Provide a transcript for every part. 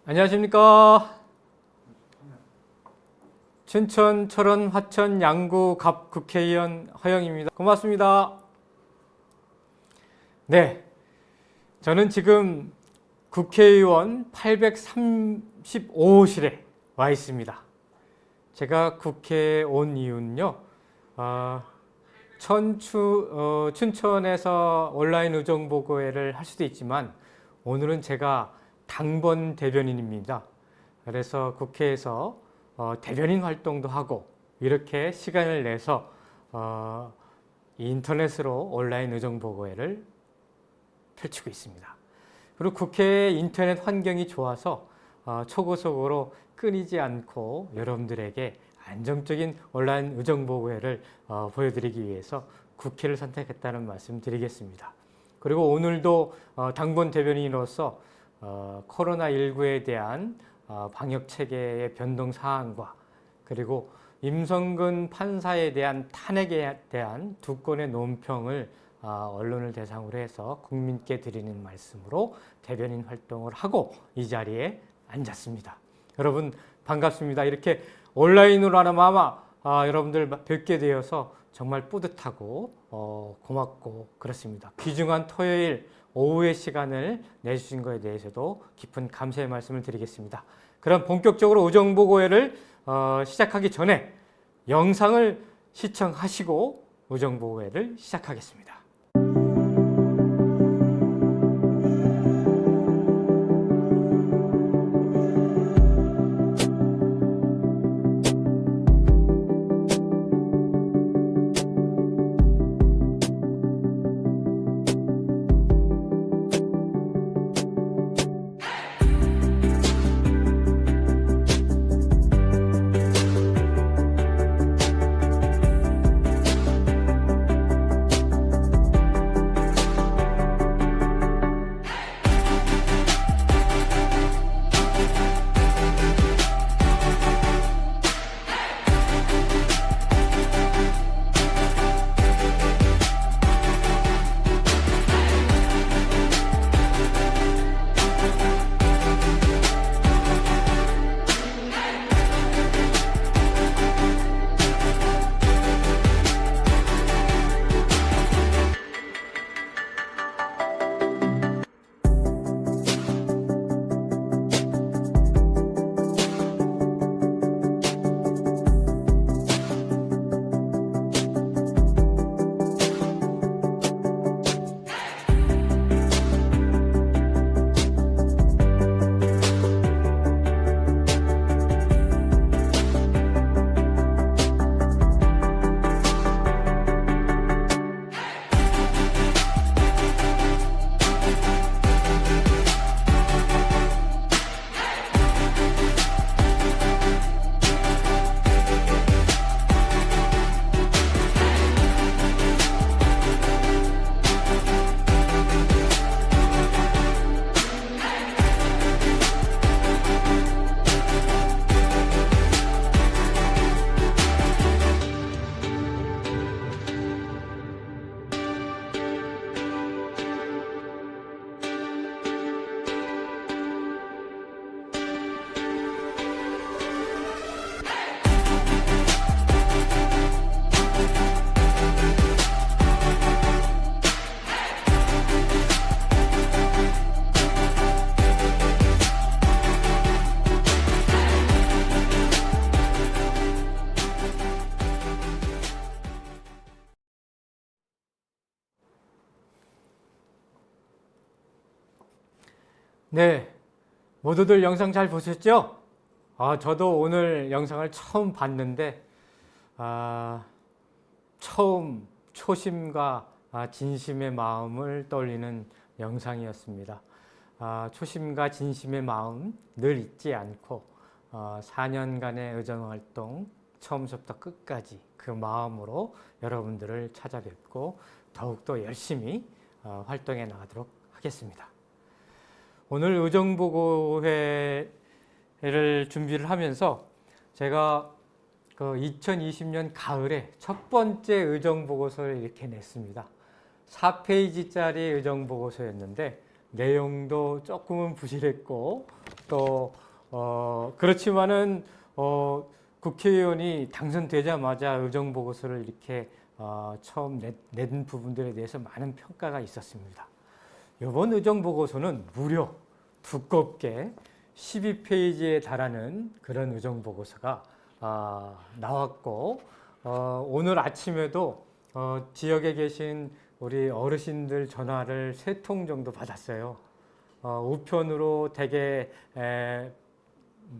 안녕하십니까. 춘천, 철원, 화천, 양구, 갑 국회의원 허영입니다. 고맙습니다. 네, 저는 지금 국회의원 835호실에 와 있습니다. 제가 국회에 온 이유는요, 춘천에서 온라인 의정보고회를 할 수도 있지만 오늘은 제가 당번 대변인입니다. 그래서 국회에서 대변인 활동도 하고 이렇게 시간을 내서 인터넷으로 온라인 의정보고회를 펼치고 있습니다. 그리고 국회의 인터넷 환경이 좋아서 초고속으로 끊이지 않고 여러분들에게 안정적인 온라인 의정보고회를 보여드리기 위해서 국회를 선택했다는 말씀 드리겠습니다. 그리고 오늘도 당번 대변인으로서 코로나19에 대한 방역체계의 변동 사항과 그리고 임성근 판사에 대한 탄핵에 대한 두 건의 논평을 언론을 대상으로 해서 국민께 드리는 말씀으로 대변인 활동을 하고 이 자리에 앉았습니다. 여러분 반갑습니다. 이렇게 온라인으로나마 여러분들 뵙게 되어서 정말 뿌듯하고 고맙고 그렇습니다. 귀중한 토요일 오후의 시간을 내주신 것에 대해서도 깊은 감사의 말씀을 드리겠습니다. 그럼 본격적으로 의정보고회를 시작하기 전에 영상을 시청하시고 의정보고회를 시작하겠습니다. 네, 모두들 영상 잘 보셨죠? 저도 오늘 영상을 처음 봤는데 처음 초심과 진심의 마음을 떠올리는 영상이었습니다. 초심과 진심의 마음 늘 잊지 않고 4년간의 의정활동 처음부터 끝까지 그 마음으로 여러분들을 찾아뵙고 더욱더 열심히 활동해 나가도록 하겠습니다. 오늘 의정보고회를 준비를 하면서 제가 2020년 가을에 첫 번째 의정보고서를 이렇게 냈습니다. 4페이지짜리 의정보고서였는데 내용도 조금은 부실했고 또 그렇지만은 국회의원이 당선되자마자 의정보고서를 이렇게 처음 낸 부분들에 대해서 많은 평가가 있었습니다. 이번 의정보고서는 무려 두껍게 12페이지에 달하는 그런 의정보고서가 나왔고 오늘 아침에도 지역에 계신 우리 어르신들 전화를 3통 정도 받았어요. 우편으로 대개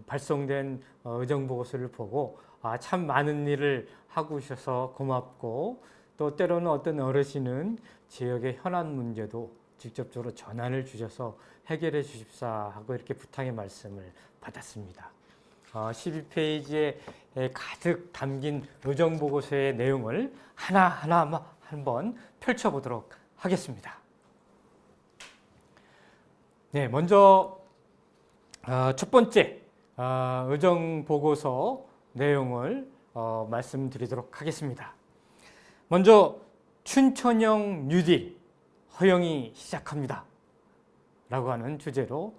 발송된 의정보고서를 보고 참 많은 일을 하고 오셔서 고맙고 또 때로는 어떤 어르신은 지역의 현안 문제도 직접적으로 전화를 주셔서 해결해 주십사 하고 이렇게 부탁의 말씀을 받았습니다. 12페이지에 가득 담긴 의정보고서의 내용을 하나하나 한번 펼쳐보도록 하겠습니다. 네, 먼저 첫 번째 의정보고서 내용을 말씀드리도록 하겠습니다. 먼저 춘천형 뉴딜 허용이 시작합니다 라고 하는 주제로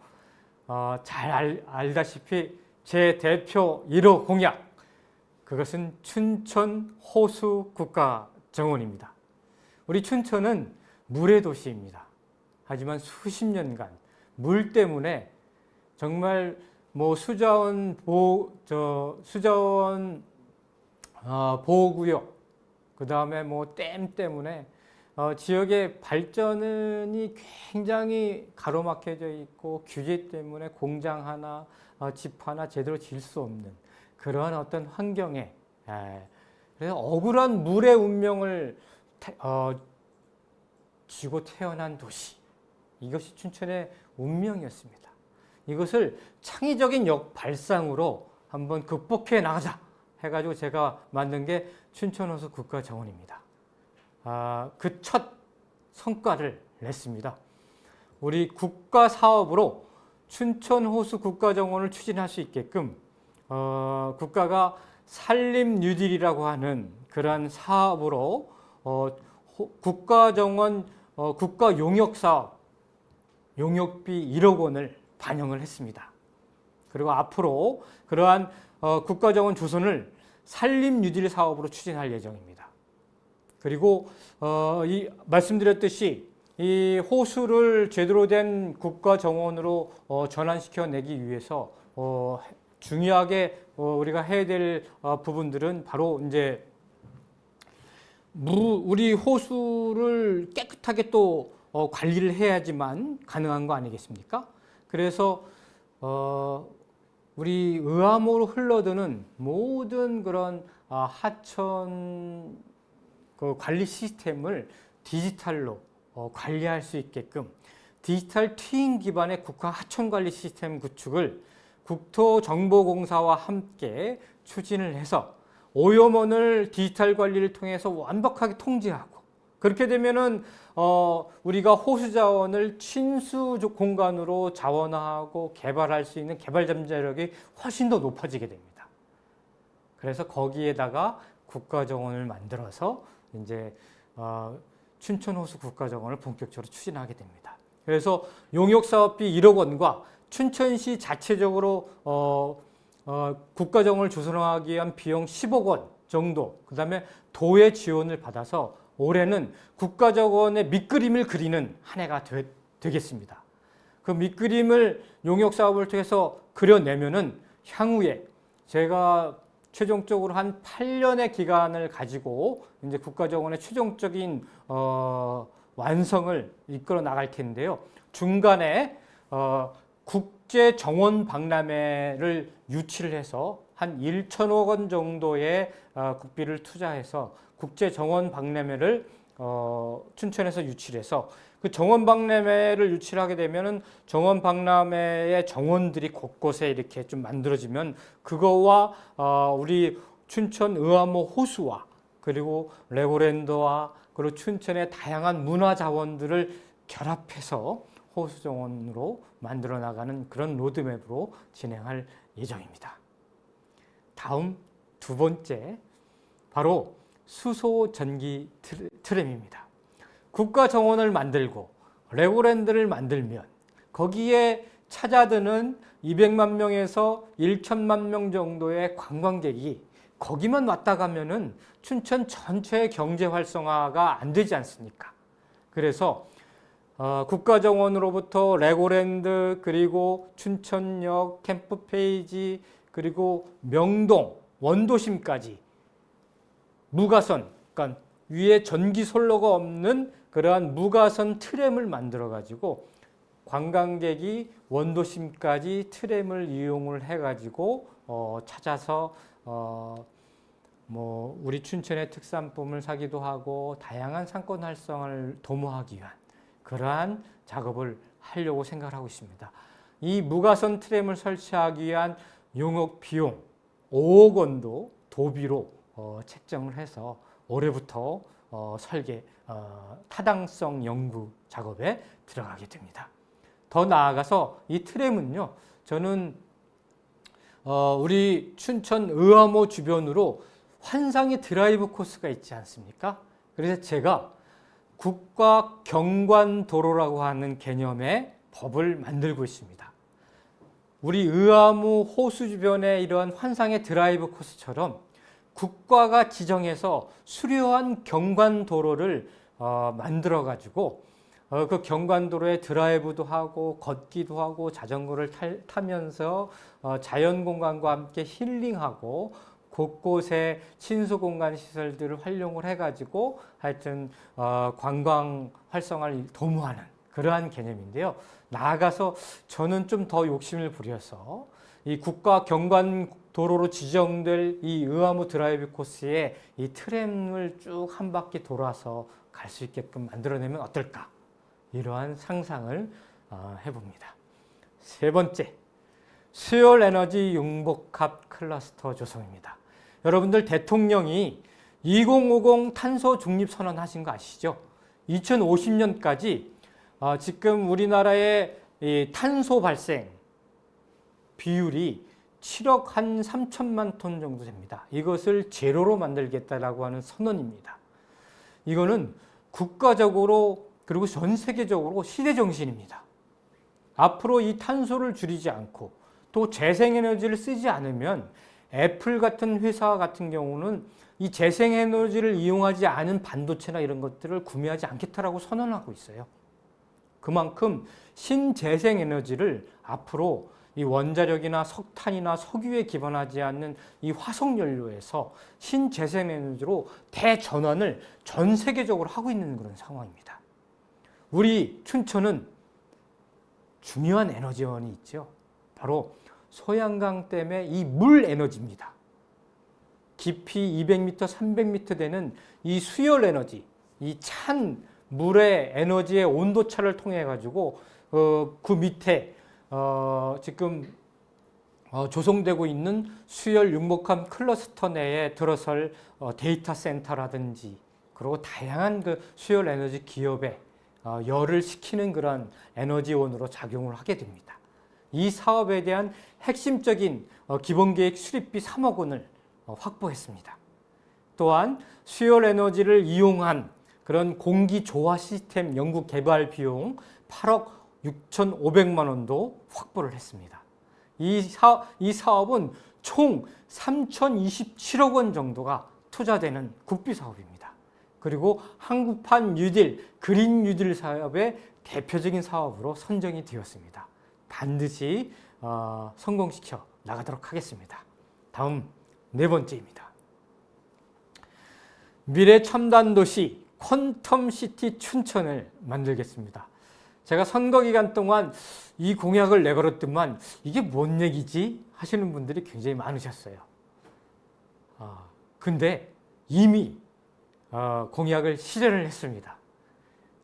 잘 알다시피 제 대표 1호 공약, 그것은 춘천 호수 국가정원입니다. 우리 춘천은 물의 도시입니다. 하지만 수십 년간 물 때문에 정말 수자원 보호구역, 그 다음에 댐 때문에 지역의 발전이 굉장히 가로막혀져 있고 규제 때문에 공장 하나, 집 하나 제대로 지을 수 없는 그러한 어떤 환경에, 그래서 억울한 물의 운명을 쥐고 태어난 도시, 이것이 춘천의 운명이었습니다. 이것을 창의적인 역발상으로 한번 극복해 나가자 해가지고 제가 만든 게 춘천호수 국가정원입니다. 그 첫 성과를 냈습니다. 우리 국가사업으로 춘천호수 국가정원을 추진할 수 있게끔 국가가 산림 뉴딜이라고 하는 그러한 사업으로 국가정원 국가용역사업 용역비 1억 원을 반영을 했습니다. 그리고 앞으로 그러한 국가정원 조선을 산림 뉴딜 사업으로 추진할 예정입니다. 그리고 말씀드렸듯이 이 호수를 제대로 된 국가정원으로 전환시켜내기 위해서 중요하게 우리가 해야 될 부분들은 바로 이제 우리 호수를 깨끗하게 또 관리를 해야지만 가능한 거 아니겠습니까? 그래서 우리 의암호로 흘러드는 모든 그런 하천 관리 시스템을 디지털로 관리할 수 있게끔 디지털 트윈 기반의 국가 하천 관리 시스템 구축을 국토정보공사와 함께 추진을 해서 오염원을 디지털 관리를 통해서 완벽하게 통제하고, 그렇게 되면은 우리가 호수 자원을 친수 공간으로 자원화하고 개발할 수 있는 개발 잠재력이 훨씬 더 높아지게 됩니다. 그래서 거기에다가 국가정원을 만들어서 이제 춘천호수 국가정원을 본격적으로 추진하게 됩니다. 그래서 용역사업비 1억 원과 춘천시 자체적으로 국가정원을 조성하기 위한 비용 10억 원 정도, 그 다음에 도의 지원을 받아서 올해는 국가정원의 밑그림을 그리는 한 해가 되겠습니다. 그 밑그림을 용역사업을 통해서 그려내면은 향후에 제가 최종적으로 한 8년의 기간을 가지고 이제 국가정원의 최종적인 완성을 이끌어 나갈 텐데요. 중간에 국제정원 박람회를 유치를 해서 한 1천억 원 정도의 국비를 투자해서 국제정원 박람회를 춘천에서 유치를 해서 그 정원 박람회를 유치를 하게 되면은 정원 박람회의 정원들이 곳곳에 이렇게 좀 만들어지면 그거와 우리 춘천 의암호 호수와 그리고 레고랜드와 그리고 춘천의 다양한 문화 자원들을 결합해서 호수 정원으로 만들어 나가는 그런 로드맵으로 진행할 예정입니다. 다음 두 번째, 바로 수소 전기 트램입니다. 국가 정원을 만들고 레고랜드를 만들면 거기에 찾아드는 200만 명에서 1천만 명 정도의 관광객이 거기만 왔다 가면은 춘천 전체의 경제 활성화가 안 되지 않습니까? 그래서 국가정원으로부터 레고랜드, 그리고 춘천역, 캠프페이지, 그리고 명동, 원도심까지 무가선, 그러니까 위에 전기 솔로가 없는 그러한 무가선 트램을 만들어 가지고 관광객이 원도심까지 트램을 이용을 해가지고 찾아서 뭐 우리 춘천의 특산품을 사기도 하고 다양한 상권 활성화를 도모하기 위한 그러한 작업을 하려고 생각을 하고 있습니다. 이 무가선 트램을 설치하기 위한 용역 비용 5억 원도 도비로 책정을 해서 올해부터 설계 타당성 연구 작업에 들어가게 됩니다. 더 나아가서 이 트램은요, 저는 우리 춘천 의암호 주변으로 환상의 드라이브 코스가 있지 않습니까? 그래서 제가 국가 경관도로라고 하는 개념의 법을 만들고 있습니다. 우리 의암호 호수 주변의 이러한 환상의 드라이브 코스처럼 국가가 지정해서 수려한 경관도로를 만들어 가지고 그 경관도로에 드라이브도 하고 걷기도 하고 자전거를 타면서 자연공간과 함께 힐링하고 곳곳에 친수공간 시설들을 활용을 해가지고 하여튼 관광 활성화를 도모하는 그러한 개념인데요. 나아가서 저는 좀 더 욕심을 부려서 이 국가 경관도로로 지정될 이 의암호 드라이브 코스에 이 트램을 쭉 한 바퀴 돌아서 갈 수 있게끔 만들어내면 어떨까? 이러한 상상을 해봅니다. 세 번째, 수열 에너지 융복합 클러스터 조성입니다. 여러분들 대통령이 2050 탄소 중립 선언 하신 거 아시죠? 2050년까지 지금 우리나라의 이 탄소 발생 비율이 7억 한 3천만 톤 정도 됩니다. 이것을 제로로 만들겠다라고 하는 선언입니다. 이거는 국가적으로 그리고 전 세계적으로 시대 정신입니다. 앞으로 이 탄소를 줄이지 않고 또 재생에너지를 쓰지 않으면 애플 같은 회사 같은 경우는 이 재생에너지를 이용하지 않은 반도체나 이런 것들을 구매하지 않겠다라고 선언하고 있어요. 그만큼 신재생에너지를 앞으로 이 원자력이나 석탄이나 석유에 기반하지 않는 이 화석연료에서 신재생에너지로 대전환을 전 세계적으로 하고 있는 그런 상황입니다. 우리 춘천은 중요한 에너지원이 있죠. 바로 소양강댐의 이 물 에너지입니다. 깊이 200m, 300m 되는 이 수열 에너지, 이 찬 물의 에너지의 온도차를 통해 가지고 그 밑에 지금 조성되고 있는 수열 융복합 클러스터 내에 들어설 데이터 센터라든지 그리고 다양한 그 수열 에너지 기업에 열을 식히는 그런 에너지원으로 작용을 하게 됩니다. 이 사업에 대한 핵심적인 기본계획 수립비 3억 원을 확보했습니다. 또한 수열 에너지를 이용한 그런 공기 조화 시스템 연구 개발 비용 8억 6,500만 원도 확보를 했습니다. 이 사업은 총 3,027억 원 정도가 투자되는 국비 사업입니다. 그리고 한국판 뉴딜, 그린 뉴딜 사업의 대표적인 사업으로 선정이 되었습니다. 반드시 성공시켜 나가도록 하겠습니다. 다음 네 번째입니다. 미래 첨단 도시 퀀텀시티 춘천을 만들겠습니다. 제가 선거 기간 동안 이 공약을 내걸었더만 이게 뭔 얘기지? 하시는 분들이 굉장히 많으셨어요. 근데 이미 공약을 실현을 했습니다.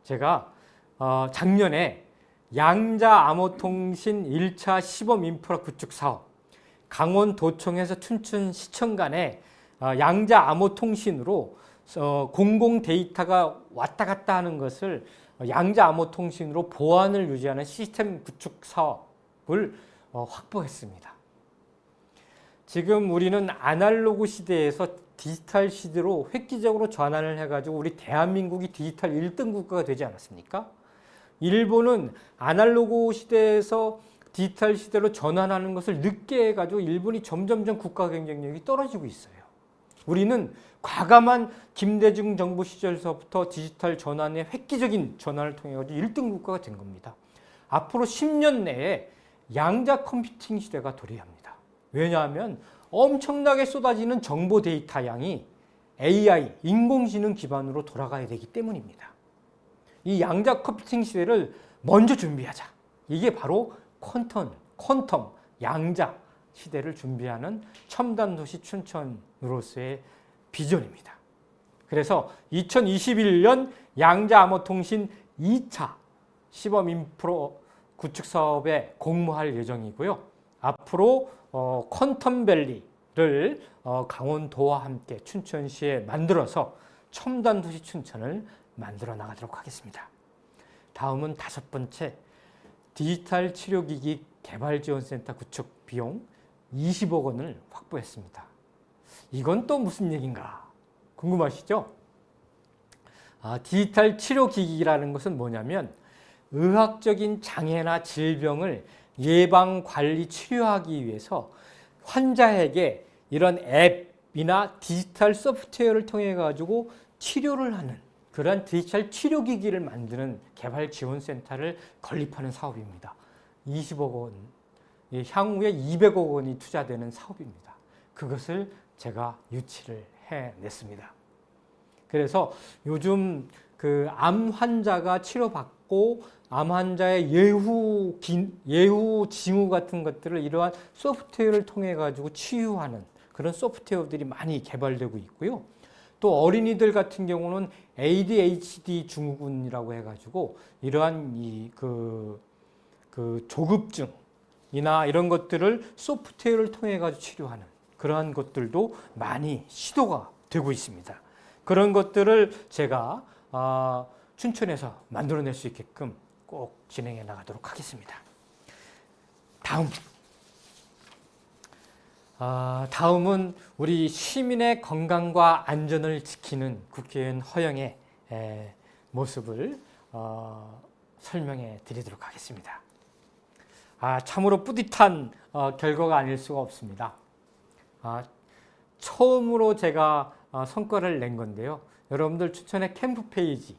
제가 작년에 양자 암호통신 1차 시범 인프라 구축 사업, 강원도청에서 춘천시청 간에 양자암호통신으로 공공 데이터가 왔다 갔다 하는 것을 양자암호통신으로 보안을 유지하는 시스템 구축 사업을 확보했습니다. 지금 우리는 아날로그 시대에서 디지털 시대로 획기적으로 전환을 해가지고 우리 대한민국이 디지털 1등 국가가 되지 않았습니까? 일본은 아날로그 시대에서 디지털 시대로 전환하는 것을 늦게 해가지고 일본이 점점점 국가 경쟁력이 떨어지고 있어요. 우리는 과감한 김대중 정부 시절서부터 디지털 전환의 획기적인 전환을 통해 가지고 1등 국가가 된 겁니다. 앞으로 10년 내에 양자 컴퓨팅 시대가 도래합니다. 왜냐하면 엄청나게 쏟아지는 정보 데이터 양이 AI, 인공지능 기반으로 돌아가야 되기 때문입니다. 이 양자 컴퓨팅 시대를 먼저 준비하자. 이게 바로 퀀텀, 양자 시대를 준비하는 첨단 도시 춘천으로서의 비전입니다. 그래서 2021년 양자 암호통신 2차 시범 인프라 구축 사업에 공모할 예정이고요. 앞으로 퀀텀밸리를 강원도와 함께 춘천시에 만들어서 첨단 도시 춘천을 만들어 나가도록 하겠습니다. 다음은 5번째, 디지털 치료기기 개발지원센터 구축 비용 20억 원을 확보했습니다. 이건 또 무슨 얘기인가 궁금하시죠? 디지털 치료기기라는 것은 뭐냐면 의학적인 장애나 질병을 예방, 관리, 치료하기 위해서 환자에게 이런 앱이나 디지털 소프트웨어를 통해 가지고 치료를 하는 그러한 디지털 치료기기를 만드는 개발지원센터를 건립하는 사업입니다. 20억 원, 향후에 200억 원이 투자되는 사업입니다. 그것을 제가 유치를 해냈습니다. 그래서 요즘 그 암 환자가 치료받고 암 환자의 예후 징후 같은 것들을 이러한 소프트웨어를 통해 가지고 치유하는 그런 소프트웨어들이 많이 개발되고 있고요. 또 어린이들 같은 경우는 ADHD 증후군이라고 해가지고 이러한 그 조급증이나 이런 것들을 소프트웨어를 통해 가지고 치료하는 그러한 것들도 많이 시도가 되고 있습니다. 그런 것들을 제가 춘천에서 만들어낼 수 있게끔 꼭 진행해 나가도록 하겠습니다. 다음은 우리 시민의 건강과 안전을 지키는 국회의원 허영의 모습을 설명해 드리도록 하겠습니다. 참으로 뿌듯한 결과가 아닐 수가 없습니다. 처음으로 제가 성과를 낸 건데요. 여러분들 춘천의 캠프 페이지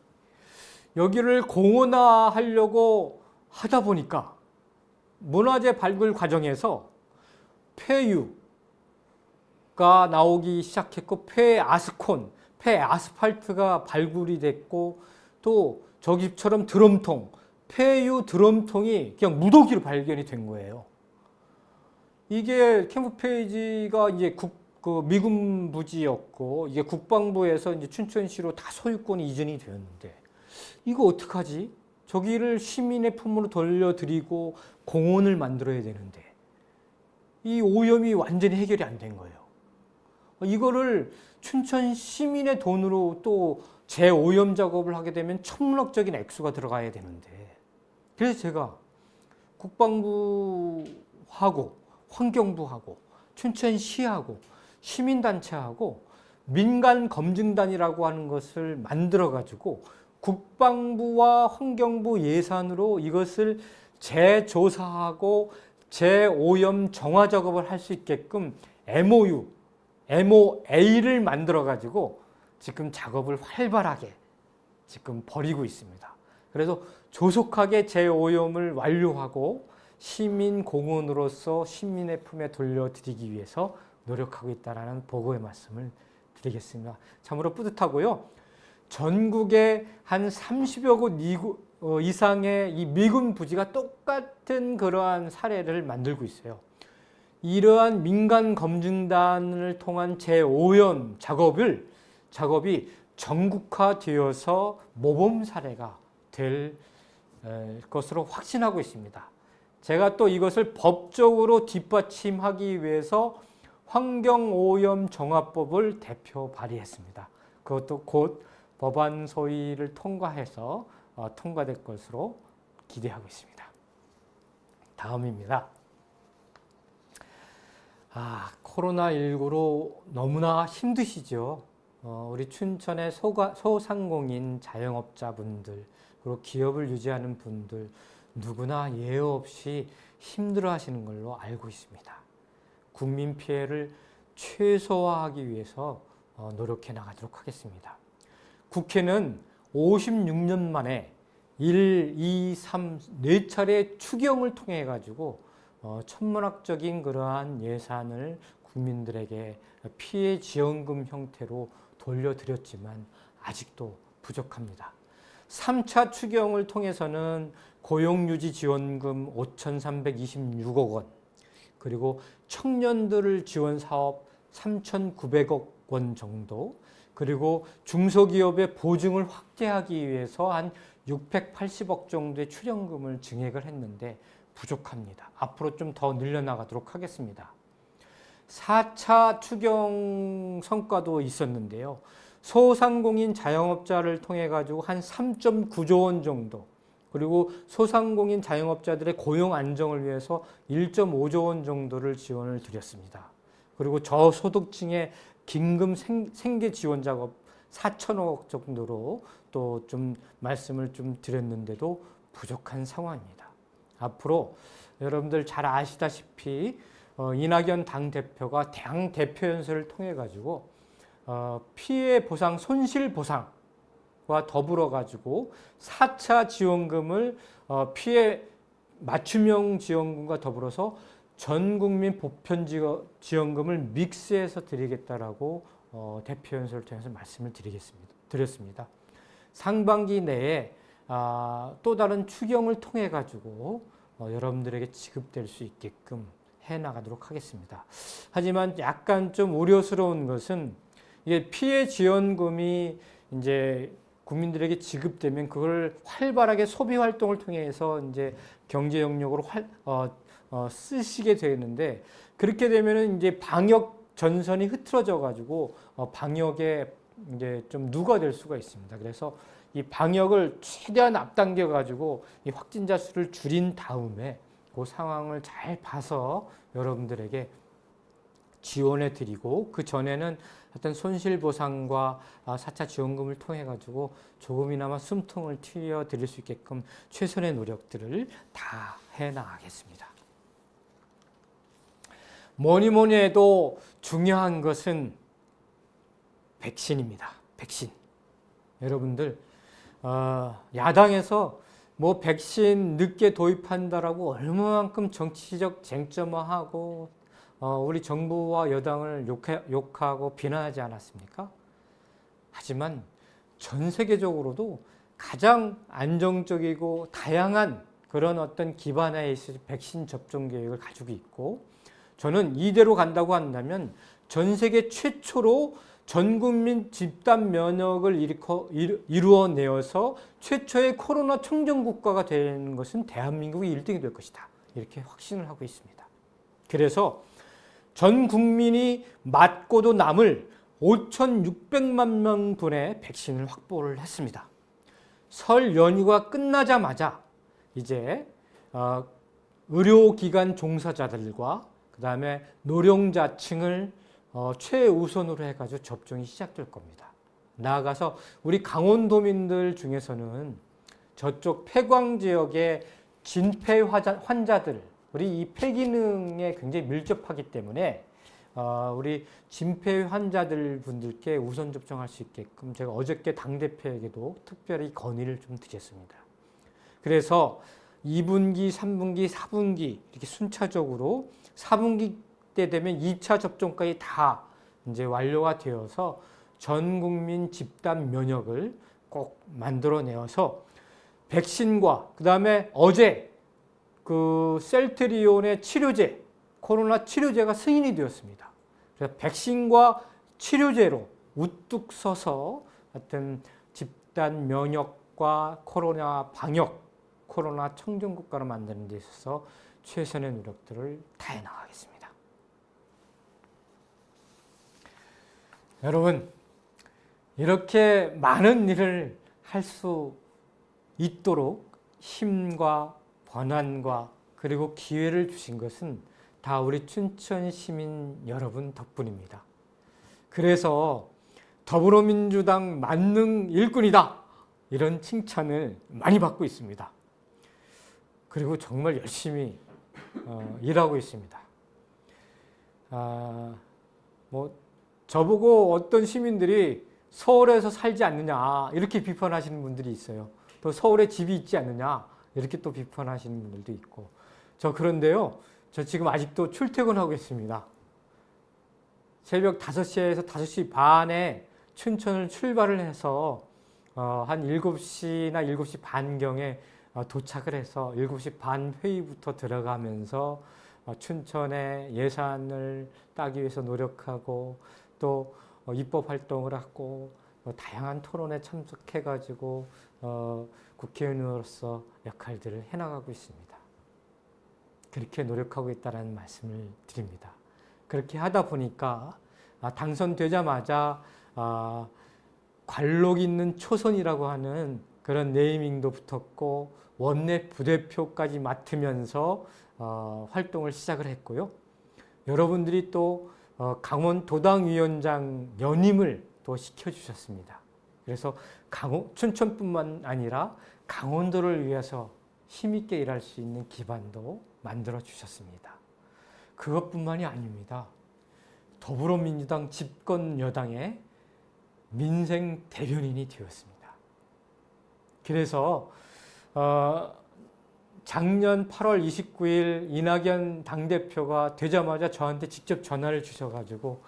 여기를 공원화하려고 하다 보니까 문화재 발굴 과정에서 폐유가 나오기 시작했고 폐아스콘, 폐아스팔트가 발굴이 됐고 또 저기처럼 드럼통, 폐유 드럼통이 그냥 무더기로 발견이 된 거예요. 이게 캠프 페이지가 이제 미군 부지였고 이게 국방부에서 이제 춘천시로 다 소유권이 이전이 되었는데 이거 어떡하지? 저기를 시민의 품으로 돌려드리고 공원을 만들어야 되는데 이 오염이 완전히 해결이 안 된 거예요. 이거를 춘천 시민의 돈으로 또 재오염 작업을 하게 되면 천문학적인 액수가 들어가야 되는데 그래서 제가 국방부하고 환경부하고 춘천시하고 시민단체하고 민간검증단이라고 하는 것을 만들어 가지고 국방부와 환경부 예산으로 이것을 재조사하고 재오염 정화 작업을 할 수 있게끔 MOA를 만들어 가지고 지금 작업을 활발하게 지금 벌이고 있습니다. 그래서 조속하게 재오염을 완료하고 시민 공원으로서 시민의 품에 돌려드리기 위해서 노력하고 있다는 보고의 말씀을 드리겠습니다. 참으로 뿌듯하고요. 전국에 한 30여 곳 이상의 이 미군 부지가 똑같은 그러한 사례를 만들고 있어요. 이러한 민간 검증단을 통한 재오염 작업이 전국화되어서 모범 사례가 될 것으로 확신하고 있습니다. 제가 또 이것을 법적으로 뒷받침하기 위해서 환경오염 정화법을 대표 발의했습니다. 그것도 곧 법안 소위를 통과해서 통과될 것으로 기대하고 있습니다. 다음입니다. 코로나19로 너무나 힘드시죠. 우리 춘천의 소상공인 자영업자분들 그리고 기업을 유지하는 분들 누구나 예외 없이 힘들어 하시는 걸로 알고 있습니다. 국민 피해를 최소화하기 위해서 노력해 나가도록 하겠습니다. 국회는 56년 만에 1, 2, 3, 4차례 추경을 통해 가지고 천문학적인 그러한 예산을 국민들에게 피해 지원금 형태로 돌려드렸지만 아직도 부족합니다. 3차 추경을 통해서는 고용유지 지원금 5,326억 원, 그리고 청년들을 지원 사업 3,900억 원 정도, 그리고 중소기업의 보증을 확대하기 위해서 한 680억 정도의 출연금을 증액을 했는데 부족합니다. 앞으로 좀 더 늘려나가도록 하겠습니다. 4차 추경 성과도 있었는데요. 소상공인 자영업자를 통해 가지고 한 3.9조 원 정도, 그리고 소상공인 자영업자들의 고용 안정을 위해서 1.5조 원 정도를 지원을 드렸습니다. 그리고 저소득층의 긴급 생계 지원 작업 4천억 정도로 또 좀 말씀을 좀 드렸는데도 부족한 상황입니다. 앞으로 여러분들 잘 아시다시피 이낙연 당대표가 당 대표연설을 통해 가지고 피해 보상, 손실 보상과 더불어 가지고 4차 지원금을 피해 맞춤형 지원금과 더불어서 전 국민 보편 지원금을 믹스해서 드리겠다라고 대표 연설을 통해서 말씀을 드렸습니다. 상반기 내에 또 다른 추경을 통해 가지고 여러분들에게 지급될 수 있게끔 해 나가도록 하겠습니다. 하지만 약간 좀 우려스러운 것은 이게 피해 지원금이 이제 국민들에게 지급되면 그걸 활발하게 소비 활동을 통해서 이제 경제 영역으로 쓰시게 되는데, 그렇게 되면은 이제 방역 전선이 흐트러져 가지고 방역에 이제 좀 누가 될 수가 있습니다. 그래서 이 방역을 최대한 앞당겨 가지고 이 확진자 수를 줄인 다음에 그 상황을 잘 봐서 여러분들에게 지원해 드리고, 그 전에는 어떤 손실 보상과 4차 지원금을 통해 가지고 조금이나마 숨통을 트여 드릴 수 있게끔 최선의 노력들을 다 해 나가겠습니다. 뭐니 해도 중요한 것은 백신입니다. 백신. 여러분들 야당에서 뭐 백신 늦게 도입한다라고 얼마만큼 정치적 쟁점화하고 우리 정부와 여당을 욕하고 비난하지 않았습니까? 하지만 전 세계적으로도 가장 안정적이고 다양한 그런 어떤 기반에 있어서 백신 접종 계획을 가지고 있고, 저는 이대로 간다고 한다면 전 세계 최초로 전 국민 집단 면역을 이루어내어서 최초의 코로나 청정 국가가 되는 것은 대한민국이 1등이 될 것이다. 이렇게 확신을 하고 있습니다. 그래서 전 국민이 맞고도 남을 5,600만 명분의 백신을 확보를 했습니다. 설 연휴가 끝나자마자 이제 의료기관 종사자들과 그 다음에 노령자층을 최우선으로 해가지고 접종이 시작될 겁니다. 나아가서 우리 강원도민들 중에서는 저쪽 폐광 지역의 진폐 환자들, 우리 이 폐기능에 굉장히 밀접하기 때문에 우리 진폐 환자들 분들께 우선 접종할 수 있게끔 제가 어저께 당대표에게도 특별히 건의를 좀 드렸습니다. 그래서 2분기, 3분기, 4분기 이렇게 순차적으로 4분기 때 되면 2차 접종까지 다 이제 완료가 되어서 전 국민 집단 면역을 꼭 만들어내어서 백신과 그 다음에 어제 그 셀트리온의 치료제, 코로나 치료제가 승인이 되었습니다. 그래서 백신과 치료제로 우뚝 서서 어떤 집단 면역과 코로나 방역, 코로나 청정 국가로 만드는 데 있어서 최선의 노력들을 다해 나가겠습니다. 여러분, 이렇게 많은 일을 할 수 있도록 힘과 권한과 그리고 기회를 주신 것은 다 우리 춘천 시민 여러분 덕분입니다. 그래서 더불어민주당 만능 일꾼이다, 이런 칭찬을 많이 받고 있습니다. 그리고 정말 열심히 일하고 있습니다. 뭐 저보고 어떤 시민들이 서울에서 살지 않느냐 이렇게 비판하시는 분들이 있어요. 또 서울에 집이 있지 않느냐 이렇게 또 비판하시는 분들도 있고. 저 그런데요, 저 지금 아직도 출퇴근하고 있습니다. 새벽 5시에서 5시 반에 춘천을 출발을 해서 한 7시나 7시 반경에 도착을 해서 7시 반 회의부터 들어가면서 춘천의 예산을 따기 위해서 노력하고 또 입법 활동을 하고 다양한 토론에 참석해가지고 국회의원으로서 역할들을 해나가고 있습니다. 그렇게 노력하고 있다는 말씀을 드립니다. 그렇게 하다 보니까 당선되자마자 관록 있는 초선이라고 하는 그런 네이밍도 붙었고 원내 부대표까지 맡으면서 활동을 시작을 했고요. 여러분들이 또 강원 도당위원장 연임을 또 시켜주셨습니다. 그래서 춘천뿐만 아니라 강원도를 위해서 힘있게 일할 수 있는 기반도 만들어 주셨습니다. 그것뿐만이 아닙니다. 더불어민주당 집권 여당의 민생 대변인이 되었습니다. 그래서 작년 8월 29일 이낙연 당대표가 되자마자 저한테 직접 전화를 주셔가지고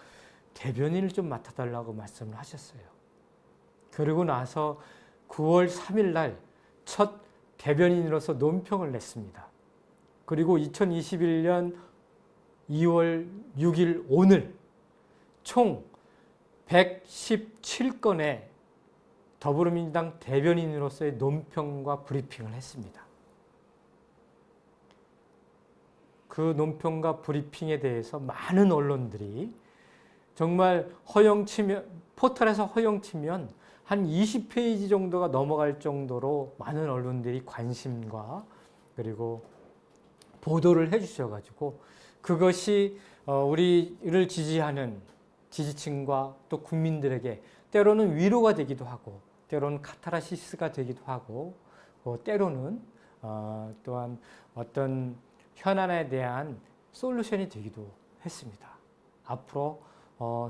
대변인을 좀 맡아달라고 말씀을 하셨어요. 그러고 나서 9월 3일 날 첫 대변인으로서 논평을 냈습니다. 그리고 2021년 2월 6일 오늘 총 117건의 더불어민주당 대변인으로서의 논평과 브리핑을 했습니다. 그 논평과 브리핑에 대해서 많은 언론들이 정말 포털에서 허용치면 한 20페이지 정도가 넘어갈 정도로 많은 언론들이 관심과 그리고 보도를 해주셔가지고 그것이 우리를 지지하는 지지층과 또 국민들에게 때로는 위로가 되기도 하고 때로는 카타르시스가 되기도 하고 때로는 또한 어떤 현안에 대한 솔루션이 되기도 했습니다. 앞으로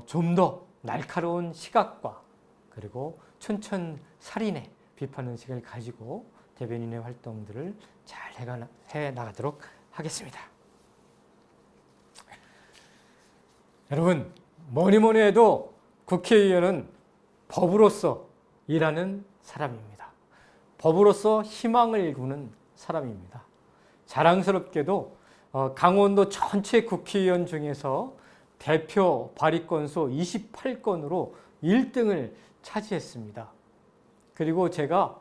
좀 더 날카로운 시각과 그리고 춘천 살인의 비판 의식을 가지고 대변인의 활동들을 잘 해나가도록 하겠습니다. 여러분, 뭐니 해도 국회의원은 법으로서 일하는 사람입니다. 법으로서 희망을 일구는 사람입니다. 자랑스럽게도 강원도 전체 국회의원 중에서 대표 발의 건수 28건으로 1등을 차지했습니다. 그리고 제가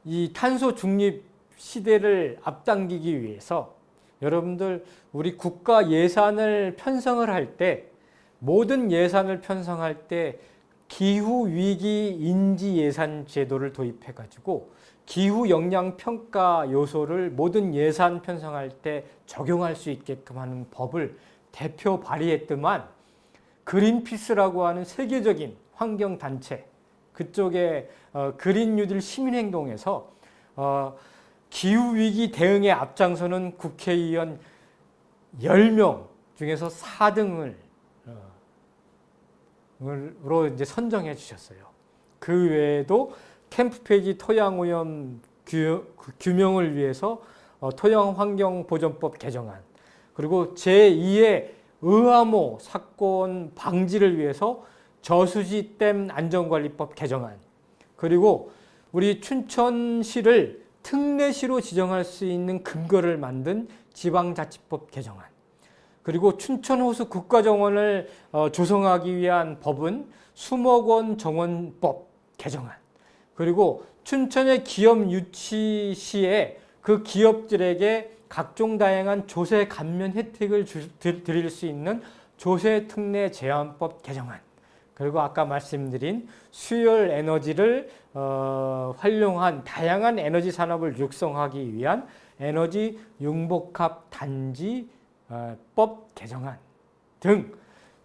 이 탄소 중립 시대를 앞당기기 위해서 여러분들 우리 국가 예산을 편성을 할 때 모든 예산을 편성할 때 기후위기 인지 예산 제도를 도입해 가지고 기후 영향 평가 요소를 모든 예산 편성할 때 적용할 수 있게끔 하는 법을 대표 발의했더만 그린피스라고 하는 세계적인 환경단체 그쪽에 그린 뉴딜 시민행동에서 기후위기 대응에 앞장서는 국회의원 10명 중에서 4등으로 이제 선정해 주셨어요. 그 외에도 캠프페이지 토양오염 규명을 위해서 토양환경보전법 개정안 그리고 제2의 의암호 사건 방지를 위해서 저수지 댐 안전관리법 개정안 그리고 우리 춘천시를 특례시로 지정할 수 있는 근거를 만든 지방자치법 개정안 그리고 춘천호수 국가정원을 조성하기 위한 법은 수목원 정원법 개정안 그리고 춘천의 기업 유치 시에 그 기업들에게 각종 다양한 조세 감면 혜택을 드릴 수 있는 조세특례 제한법 개정안 그리고 아까 말씀드린 수열 에너지를 활용한 다양한 에너지 산업을 육성하기 위한 에너지 융복합 단지법 개정안 등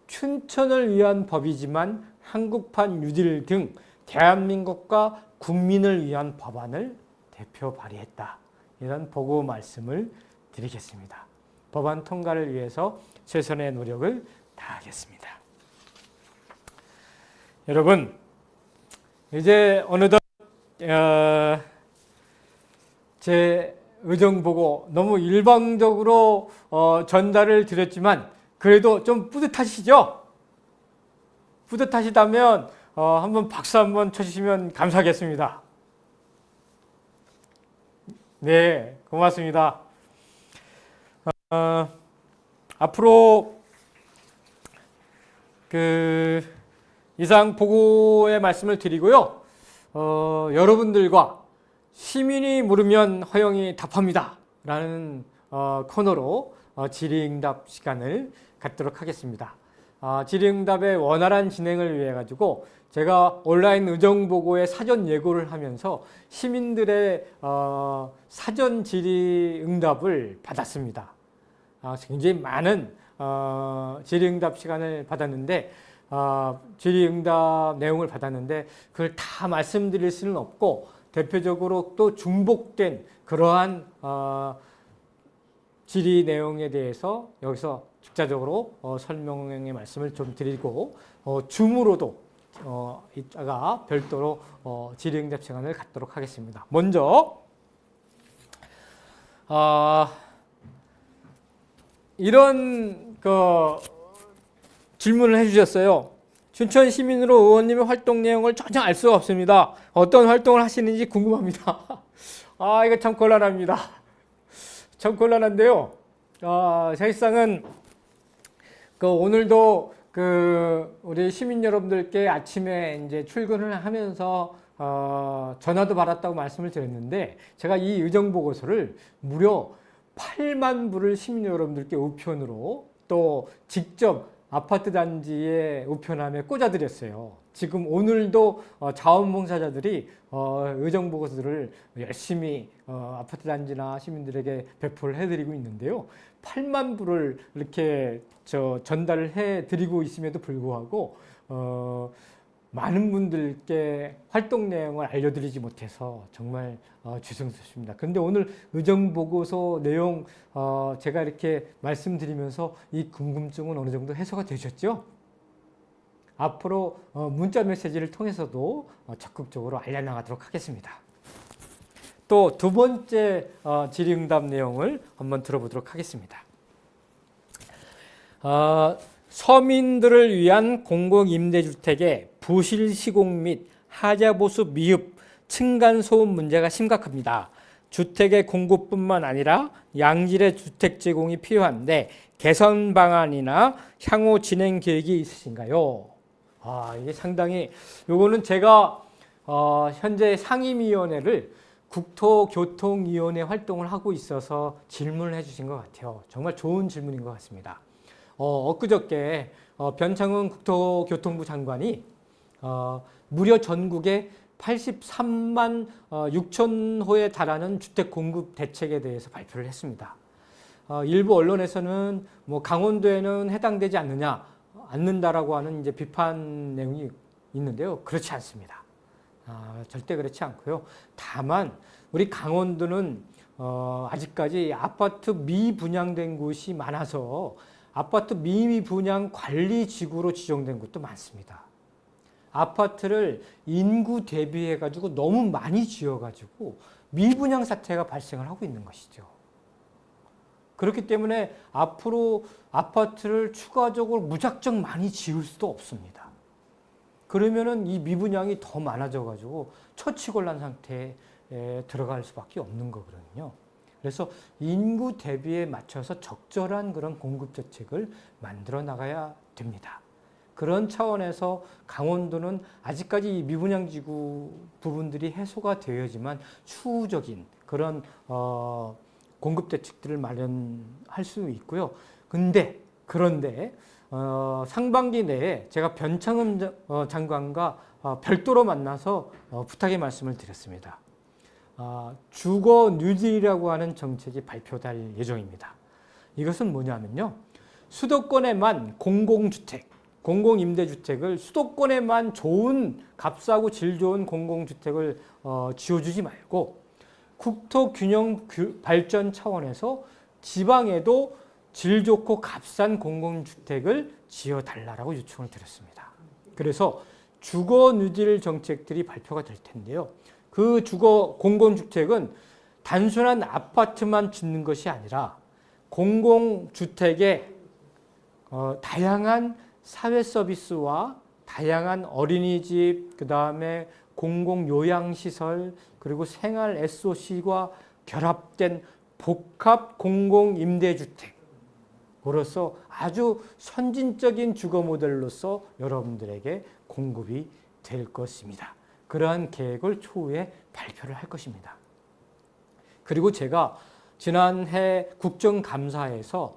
춘천을 위한 법이지만 한국판 뉴딜 등 대한민국과 국민을 위한 법안을 대표 발의했다. 이런 보고 말씀을 드리겠습니다. 법안 통과를 위해서 최선의 노력을 다하겠습니다. 여러분, 이제 어느덧 제 의정보고 너무 일방적으로 전달을 드렸지만 그래도 좀 뿌듯하시죠? 뿌듯하시다면 한번 박수 한번 쳐주시면 감사하겠습니다. 네, 고맙습니다. 앞으로 이상 보고의 말씀을 드리고요. 여러분들과 시민이 물으면 허영이 답합니다. 라는 코너로 질의응답 시간을 갖도록 하겠습니다. 질의응답의 원활한 진행을 위해 가지고 제가 온라인 의정보고의 사전 예고를 하면서 시민들의 사전 질의응답을 받았습니다. 굉장히 많은 질의응답 시간을 받았는데 질의응답 내용을 받았는데 그걸 다 말씀드릴 수는 없고 대표적으로 또 중복된 그러한 질의 내용에 대해서 여기서 직접적으로 설명의 말씀을 좀 드리고 줌으로도 이따가 별도로 질의응답 시간을 갖도록 하겠습니다. 먼저 이런 질문을 해주셨어요. 춘천 시민으로 의원님의 활동 내용을 전혀 알 수가 없습니다. 어떤 활동을 하시는지 궁금합니다. 이거 참 곤란합니다. 참 곤란한데요. 사실상은 오늘도 우리 시민 여러분들께 아침에 이제 출근을 하면서 전화도 받았다고 말씀을 드렸는데 제가 이 의정보고서를 무려 8만 부를 시민 여러분들께 우편으로 또 직접 아파트 단지에 우편함에 꽂아드렸어요. 지금 오늘도 자원봉사자들이 의정보고서들을 열심히 아파트 단지나 시민들에게 배포를 해드리고 있는데요. 8만 부를 이렇게 전달을 해드리고 있음에도 불구하고 많은 분들께 활동 내용을 알려드리지 못해서 정말 죄송스럽습니다. 그런데 오늘 의정보고서 내용 제가 이렇게 말씀드리면서 이 궁금증은 어느 정도 해소가 되셨죠? 앞으로 문자 메시지를 통해서도 적극적으로 알려나가도록 하겠습니다. 또 두 번째 질의응답 내용을 한번 들어보도록 하겠습니다. 서민들을 위한 공공임대주택의 부실 시공 및 하자보수 미흡, 층간소음 문제가 심각합니다. 주택의 공급뿐만 아니라 양질의 주택 제공이 필요한데 개선 방안이나 향후 진행 계획이 있으신가요? 이게 상당히 요거는 제가 현재 상임위원회를 국토교통위원회 활동을 하고 있어서 질문을 해주신 것 같아요. 정말 좋은 질문인 것 같습니다. 엊그저께 변창흠 국토교통부 장관이 무려 전국에 83만 6천 호에 달하는 주택 공급 대책에 대해서 발표를 했습니다. 일부 언론에서는 강원도에는 해당되지 않는다라고 하는 이제 비판 내용이 있는데요. 그렇지 않습니다. 절대 그렇지 않고요. 다만 우리 강원도는 아직까지 아파트 미분양된 곳이 많아서 아파트 미분양 관리 지구로 지정된 곳도 많습니다. 아파트를 인구 대비해 가지고 너무 많이 지어 가지고 미분양 사태가 발생을 하고 있는 것이죠. 그렇기 때문에 앞으로 아파트를 추가적으로 무작정 많이 지을 수도 없습니다. 그러면은 이 미분양이 더 많아져 가지고 처치곤란 상태에 들어갈 수밖에 없는 거거든요. 그래서 인구 대비에 맞춰서 적절한 그런 공급 대책을 만들어 나가야 됩니다. 그런 차원에서 강원도는 아직까지 이 미분양 지구 부분들이 해소가 되어야지만 추후적인 그런 공급 대책들을 마련할 수 있고요. 그런데 상반기 내에 제가 변창흠 장관과 별도로 만나서 부탁의 말씀을 드렸습니다. 주거 뉴딜이라고 하는 정책이 발표될 예정입니다. 이것은 뭐냐면요. 수도권에만 공공주택, 공공임대주택을 수도권에만 좋은 값싸고 질 좋은 공공주택을 지어주지 말고 국토 균형 발전 차원에서 지방에도 질 좋고 값싼 공공주택을 지어달라고 요청을 드렸습니다. 그래서 주거 뉴딜 정책들이 발표가 될 텐데요. 그 주거 공공주택은 단순한 아파트만 짓는 것이 아니라 공공주택에 다양한 사회 서비스와 다양한 어린이집, 그 다음에 공공요양시설, 그리고 생활 SOC과 결합된 복합 공공임대주택으로서 아주 선진적인 주거 모델로서 여러분들에게 공급이 될 것입니다. 그러한 계획을 추후에 발표를 할 것입니다. 그리고 제가 지난해 국정감사에서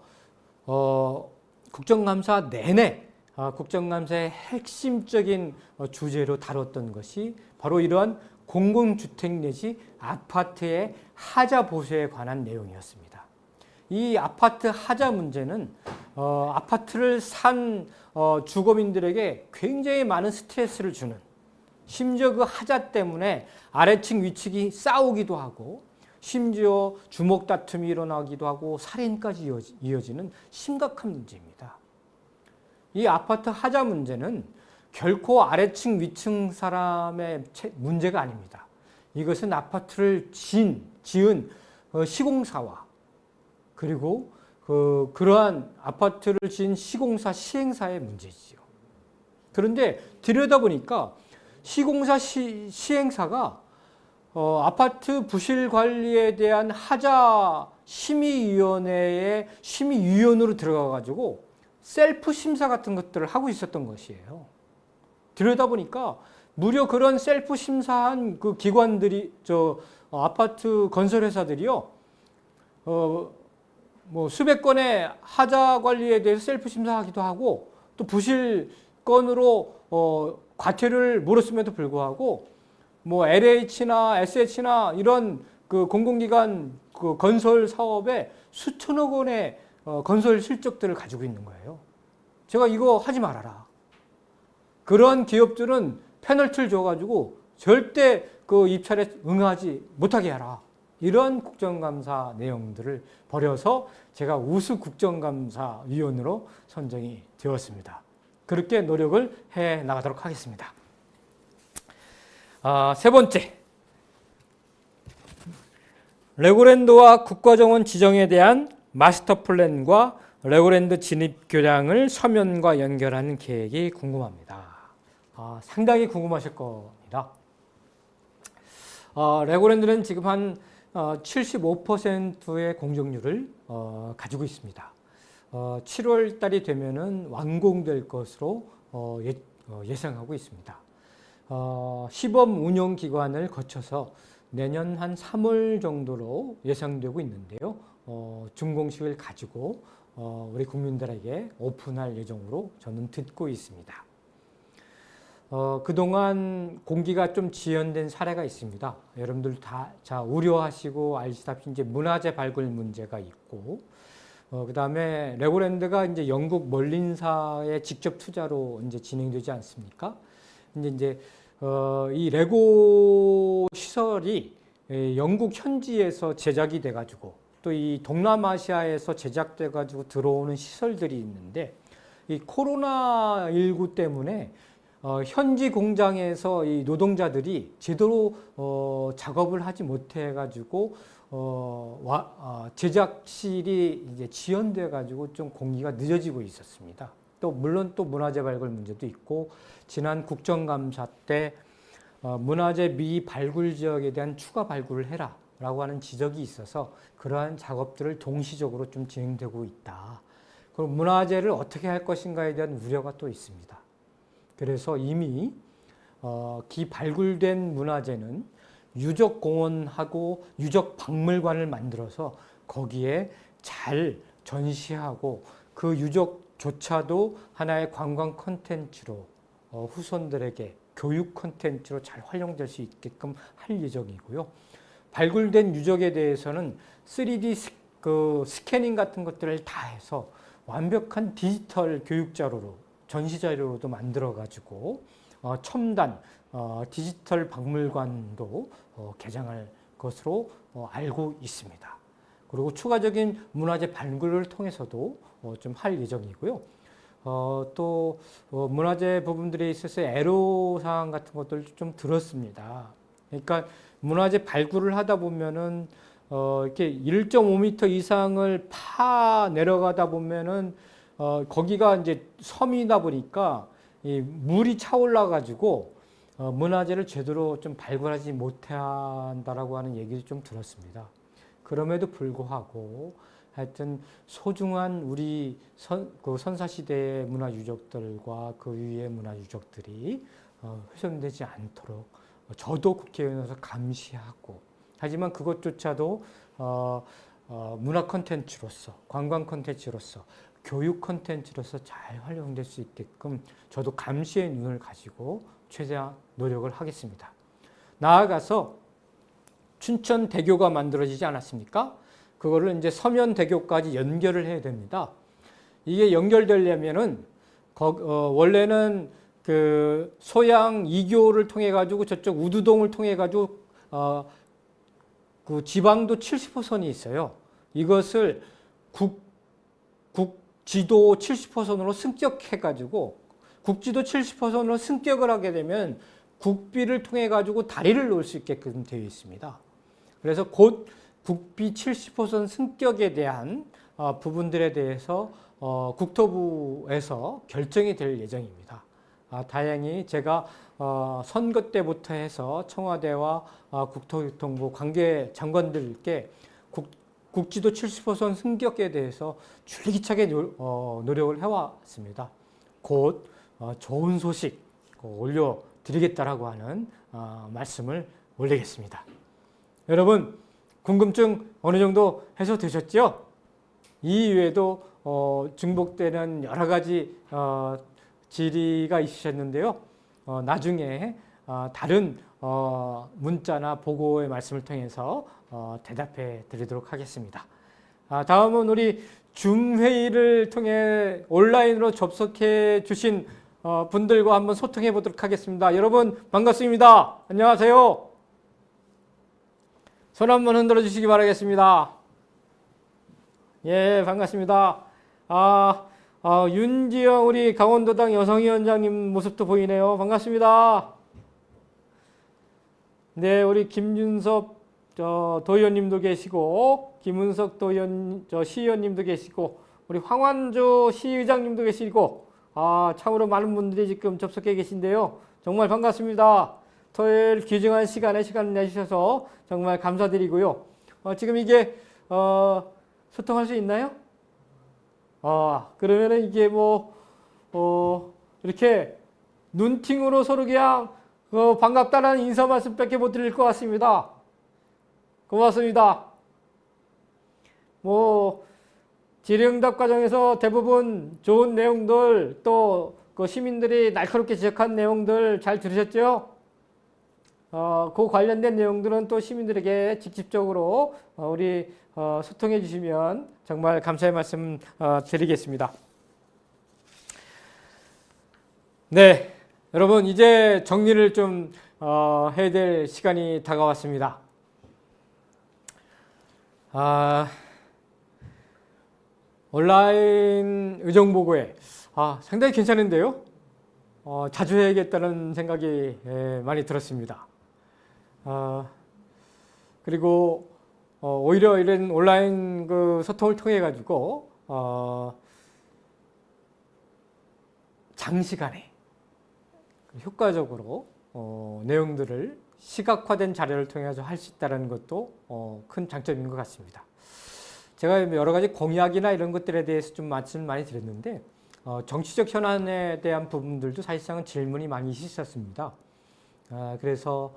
국정감사 내내 국정감사의 핵심적인 주제로 다뤘던 것이 바로 이러한 공공주택 내지 아파트의 하자 보수에 관한 내용이었습니다. 이 아파트 하자 문제는 아파트를 산 주거민들에게 굉장히 많은 스트레스를 주는, 심지어 그 하자 때문에 아래층 위층이 싸우기도 하고 심지어 주먹 다툼이 일어나기도 하고 살인까지 이어지는 심각한 문제입니다. 이 아파트 하자 문제는 결코 아래층 위층 사람의 문제가 아닙니다. 이것은 아파트를 지은 시공사와 그리고 그러한 아파트를 지은 시공사 시행사의 문제지요. 그런데 들여다보니까 시공사 시행사가 아파트 부실 관리에 대한 하자 심의위원회의 심의위원으로 들어가가지고 셀프 심사 같은 것들을 하고 있었던 것이에요. 들여다보니까 무려 그런 셀프 심사한 그 기관들이 아파트 건설 회사들이요, 뭐 수백 건의 하자 관리에 대해서 셀프 심사하기도 하고 또 부실 건으로 과태료를 물었음에도 불구하고 뭐 LH나 SH나 이런 그 공공기관 그 건설 사업에 수천억 원의 건설 실적들을 가지고 있는 거예요. 제가 이거 하지 말아라. 그런 기업들은 페널티를 줘가지고 절대 그 입찰에 응하지 못하게 하라. 이런 국정감사 내용들을 벌여서 제가 우수 국정감사위원으로 선정이 되었습니다. 그렇게 노력을 해 나가도록 하겠습니다. 세 번째, 레고랜드와 국가정원 지정에 대한 마스터 플랜과 레고랜드 진입 교량을 서면과 연결하는 계획이 궁금합니다. 상당히 궁금하실 겁니다. 레고랜드는 지금 한 75%의 공정률을 가지고 있습니다. 7월 달이 되면은 완공될 것으로 예상하고 있습니다. 시범 운영 기간을 거쳐서 내년 한 3월 정도로 예상되고 있는데요. 준공식을 가지고 우리 국민들에게 오픈할 예정으로 저는 듣고 있습니다. 그동안 공기가 좀 지연된 사례가 있습니다. 여러분들 다 우려하시고 알시다시피 이제 문화재 발굴 문제가 있고, 그 다음에 레고랜드가 이제 영국 멀린사의 직접 투자로 이제 진행되지 않습니까? 이제 이 레고 시설이 영국 현지에서 제작이 돼가지고 또 이 동남아시아에서 제작돼가지고 들어오는 시설들이 있는데, 이 코로나19 때문에 현지 공장에서 이 노동자들이 제대로 작업을 하지 못해가지고 제작실이 이제 지연돼가지고 좀 공기가 늦어지고 있었습니다. 또 물론 또 문화재 발굴 문제도 있고, 지난 국정감사 때 문화재 미발굴 지역에 대한 추가 발굴을 해라 라고 하는 지적이 있어서 그러한 작업들을 동시적으로 좀 진행되고 있다. 그럼 문화재를 어떻게 할 것인가에 대한 우려가 또 있습니다. 그래서 이미 기발굴된 문화재는 유적공원하고 유적박물관을 만들어서 거기에 잘 전시하고 그 유적조차도 하나의 관광 콘텐츠로 후손들에게 교육 콘텐츠로 잘 활용될 수 있게끔 할 예정이고요. 발굴된 유적에 대해서는 3D 스캐닝 같은 것들을 다 해서 완벽한 디지털 교육자료로 전시자료로도 만들어가지고 첨단 디지털 박물관도 개장할 것으로 알고 있습니다. 그리고 추가적인 문화재 발굴을 통해서도 좀 할 예정이고요. 또 문화재 부분들에 있어서 애로사항 같은 것들 좀 들었습니다. 그러니까 문화재 발굴을 하다 보면은 이렇게 1.5m 이상을 파 내려가다 보면은 거기가 이제 섬이다 보니까 이 물이 차올라 가지고 문화재를 제대로 좀 발굴하지 못한다라고 하는 얘기를 좀 들었습니다. 그럼에도 불구하고 하여튼 소중한 우리 선사시대의 문화유적들과 그 위의 문화유적들이 훼손되지 않도록 저도 국회의원으로서 감시하고, 하지만 그것조차도 문화 콘텐츠로서, 관광 콘텐츠로서, 교육 콘텐츠로서 잘 활용될 수 있게끔 저도 감시의 눈을 가지고 최대한 노력을 하겠습니다. 나아가서 춘천대교가 만들어지지 않았습니까? 그거를 이제 서면대교까지 연결을 해야 됩니다. 이게 연결되려면은 원래는 그 소양 2교를 통해 가지고 저쪽 우두동을 통해 가지고 그 지방도 70호선이 있어요. 이것을 국지도 70호선으로 승격해 가지고 국지도 70호선으로 승격을 하게 되면 국비를 통해 가지고 다리를 놓을 수 있게끔 되어 있습니다. 그래서 곧 국비 70호선 승격에 대한 부분들에 대해서 국토부에서 결정이 될 예정입니다. 다행히 제가 선거 때부터 해서 청와대와 국토교통부 관계 장관들께 국지도 70호선 승격에 대해서 줄기차게 노력을 해왔습니다. 곧 좋은 소식 올려드리겠다라고 하는 말씀을 올리겠습니다. 여러분, 궁금증 어느 정도 해소되셨죠? 이 이외에도 중복되는 여러 가지 질의가 있으셨는데요. 나중에 다른 문자나 보고의 말씀을 통해서 대답해 드리도록 하겠습니다. 다음은 우리 줌 회의를 통해 온라인으로 접속해 주신 분들과 한번 소통해 보도록 하겠습니다. 여러분 반갑습니다. 안녕하세요. 손 한번 흔들어 주시기 바라겠습니다. 예, 반갑습니다. 윤지영 우리 강원도당 여성위원장님 모습도 보이네요. 반갑습니다. 네, 우리 김윤섭 도의원님도 계시고, 김은석 시의원님도 계시고, 우리 황완주 시의장님도 계시고, 참으로 많은 분들이 지금 접속해 계신데요. 정말 반갑습니다. 토요일 귀중한 시간에 시간 내주셔서 정말 감사드리고요. 지금 이게 소통할 수 있나요? 그러면은 이게 이렇게 눈팅으로 서로 그냥 반갑다라는 인사 말씀밖에 못 드릴 것 같습니다. 고맙습니다. 질의응답 과정에서 대부분 좋은 내용들, 또 그 시민들이 날카롭게 지적한 내용들 잘 들으셨죠? 그 관련된 내용들은 또 시민들에게 직접적으로 우리 소통해 주시면 정말 감사의 말씀 드리겠습니다. 네, 여러분 이제 정리를 좀 해야 될 시간이 다가왔습니다. 온라인 의정보고회 상당히 괜찮은데요. 자주 해야겠다는 생각이 많이 들었습니다. 그리고 오히려 이런 온라인 그 소통을 통해 가지고 장시간에 효과적으로 내용들을 시각화된 자료를 통해서 할 수 있다는 것도 큰 장점인 것 같습니다. 제가 여러 가지 공약이나 이런 것들에 대해서 좀 말씀을 많이 드렸는데 정치적 현안에 대한 부분들도 사실상은 질문이 많이 있었습니다. 그래서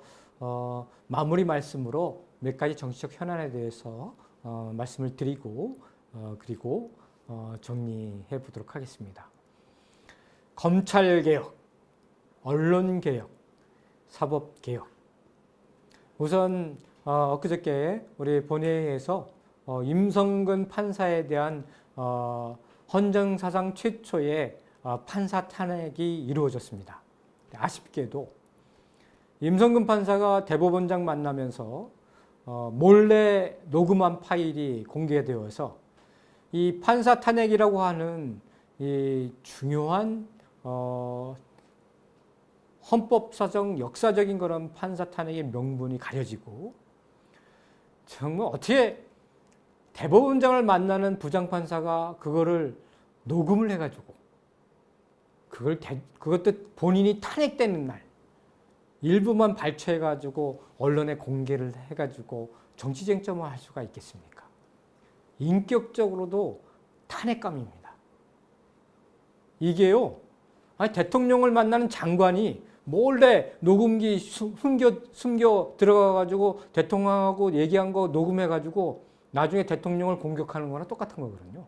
마무리 말씀으로 몇 가지 정치적 현안에 대해서 말씀을 드리고 그리고 정리해 보도록 하겠습니다. 검찰개혁, 언론개혁, 사법개혁. 우선 엊그저께 우리 본회의에서 임성근 판사에 대한 헌정사상 최초의 판사 탄핵이 이루어졌습니다. 아쉽게도 임성근 판사가 대법원장 만나면서 몰래 녹음한 파일이 공개되어서 이 판사 탄핵이라고 하는 이 중요한 헌법사정 역사적인 그런 판사 탄핵의 명분이 가려지고, 정말 어떻게 대법원장을 만나는 부장판사가 그거를 녹음을 해가지고 그것도 본인이 탄핵되는 날 일부만 발췌해가지고 언론에 공개를 해가지고 정치 쟁점을 할 수가 있겠습니까? 인격적으로도 탄핵감입니다. 이게요, 아니 대통령을 만나는 장관이 몰래 녹음기 숨겨 들어가가지고 대통령하고 얘기한 거 녹음해가지고 나중에 대통령을 공격하는 거랑 똑같은 거거든요.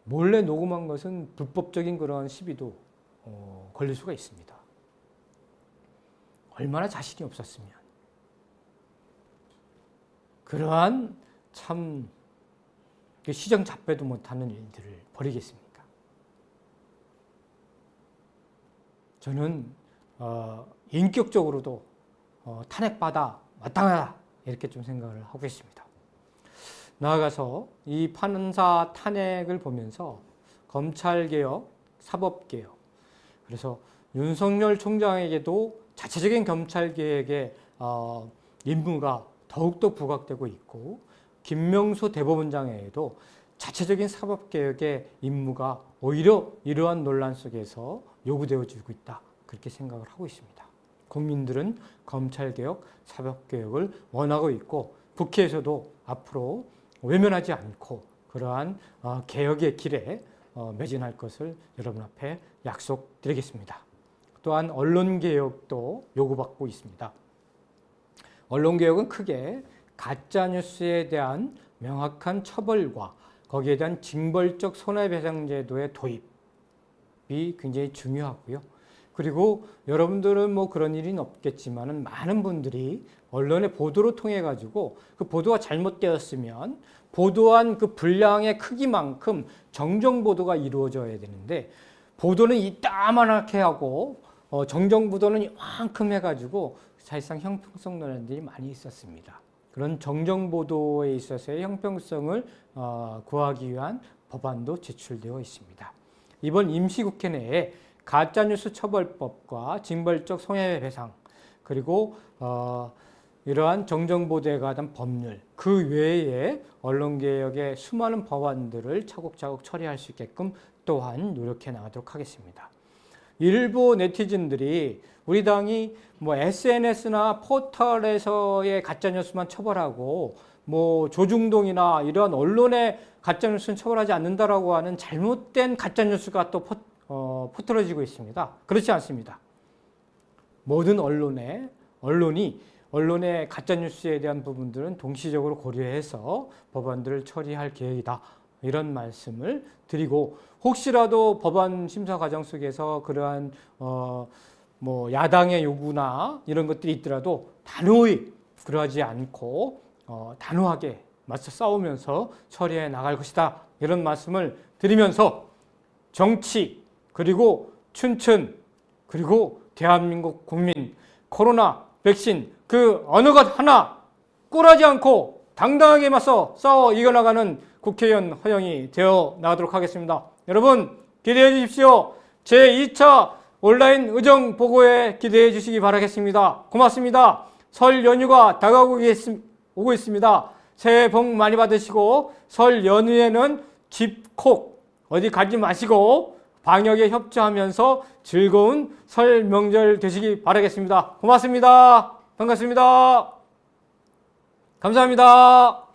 몰래 녹음한 것은 불법적인 그러한 시비도 걸릴 수가 있습니다. 얼마나 자신이 없었으면 그러한 참 시정잡배도 못하는 일들을 벌이겠습니까? 저는 인격적으로도 탄핵받아 마땅하다 이렇게 좀 생각을 하고 있습니다. 나아가서 이 판사 탄핵을 보면서 검찰개혁, 사법개혁, 그래서 윤석열 총장에게도 자체적인 검찰개혁의 임무가 더욱더 부각되고 있고, 김명수 대법원장에게도 자체적인 사법개혁의 임무가 오히려 이러한 논란 속에서 요구되어지고 있다, 그렇게 생각을 하고 있습니다. 국민들은 검찰개혁, 사법개혁을 원하고 있고, 국회에서도 앞으로 외면하지 않고 그러한 개혁의 길에 매진할 것을 여러분 앞에 약속드리겠습니다. 또한 언론개혁도 요구받고 있습니다. 언론개혁은 크게 가짜뉴스에 대한 명확한 처벌과 거기에 대한 징벌적 손해배상제도의 도입이 굉장히 중요하고요. 그리고 여러분들은 뭐 그런 일은 없겠지만은 많은 분들이 언론의 보도를 통해 가지고 그 보도가 잘못되었으면 보도한 그 분량의 크기만큼 정정 보도가 이루어져야 되는데, 보도는 이따만하게 하고 정정 보도는 이만큼 해가지고 사실상 형평성 논란들이 많이 있었습니다. 그런 정정 보도에 있어서의 형평성을 구하기 위한 법안도 제출되어 있습니다. 이번 임시국회 내에 가짜뉴스 처벌법과 징벌적 손해배상, 그리고 이러한 정정보도에 관한 법률, 그 외에 언론개혁의 수많은 법안들을 차곡차곡 처리할 수 있게끔 또한 노력해 나가도록 하겠습니다. 일부 네티즌들이 우리 당이 뭐 SNS나 포털에서의 가짜뉴스만 처벌하고 뭐 조중동이나 이러한 언론의 가짜뉴스는 처벌하지 않는다라고 하는 잘못된 가짜뉴스가 또 퍼뜨려지고 있습니다. 그렇지 않습니다. 모든 언론의 가짜뉴스에 대한 부분들은 동시적으로 고려해서 법안들을 처리할 계획이다, 이런 말씀을 드리고, 혹시라도 법안 심사 과정 속에서 그러한 뭐 야당의 요구나 이런 것들이 있더라도 단호히 그러하지 않고 단호하게 맞서 싸우면서 처리해 나갈 것이다, 이런 말씀을 드리면서 정치, 그리고 춘천, 그리고 대한민국 국민, 코로나, 백신 그 어느 것 하나 꿀하지 않고 당당하게 맞서 싸워 이겨나가는 국회의원 허영이 되어 나가도록 하겠습니다. 여러분 기대해 주십시오. 제2차 온라인 의정보고에 기대해 주시기 바라겠습니다. 고맙습니다. 설 연휴가 다가오고 있습니다. 새해 복 많이 받으시고 설 연휴에는 집콕 어디 가지 마시고 방역에 협조하면서 즐거운 설 명절 되시기 바라겠습니다. 고맙습니다. 반갑습니다. 감사합니다.